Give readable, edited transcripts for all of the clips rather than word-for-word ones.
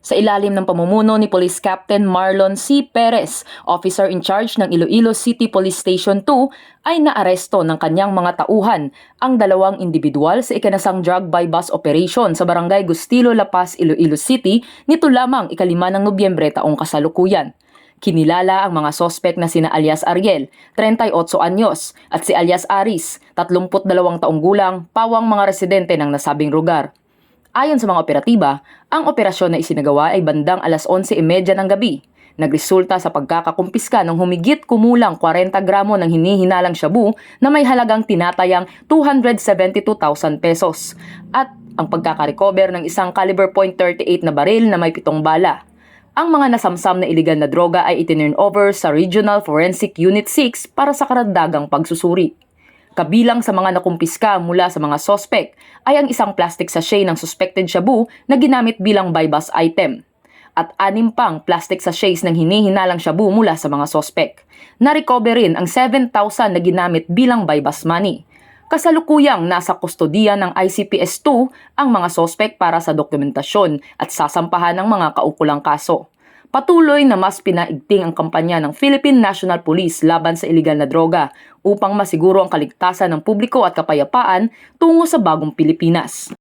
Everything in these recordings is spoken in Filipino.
Sa ilalim ng pamumuno ni Police Captain Marlon C. Perez, officer in charge ng Iloilo City Police Station 2, ay naaresto ng kanyang mga tauhan ang dalawang individual sa ikinasang drug buy bus operation sa Barangay Gustilo, La Paz, Iloilo City nito lamang 5 ng Nobyembre taong kasalukuyan. Kinilala ang mga sospek na sina alias Ariel, 38 anyos, at si alias Aris, 32 taong gulang, pawang mga residente ng nasabing lugar. Ayon sa mga operatiba, ang operasyon na isinagawa ay bandang alas 11:30 ng gabi. Nagresulta sa pagkakakumpiska ng humigit kumulang 40 gramo ng hinihinalang shabu na may halagang tinatayang 272,000 pesos at ang pagkakarecover ng isang caliber .38 na baril na may 7 bala. Ang mga nasamsam na iligal na droga ay itinurn over sa Regional Forensic Unit 6 para sa karagdagang pagsusuri. Kabilang sa mga nakumpiska mula sa mga sospek ay ang isang plastic sachet ng suspected shabu na ginamit bilang buy bus item at 6 pang plastic sachets ng hinihinalang shabu mula sa mga sospek. Na-recover rin ang 7,000 na ginamit bilang buy bus money. Kasalukuyang nasa kustodiya ng ICPS-2 ang mga sospek para sa dokumentasyon at sasampahan ng mga kaukulang kaso. Patuloy na mas pinaigting ang kampanya ng Philippine National Police laban sa iligal na droga upang masiguro ang kaligtasan ng publiko at kapayapaan tungo sa bagong Pilipinas.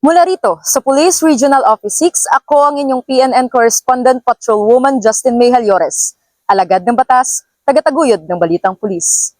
Mula rito, sa Police Regional Office 6, ako ang inyong PNN Correspondent Patrolwoman Justin May Halyores. Alagad ng batas, tagataguyod ng Balitang Pulis.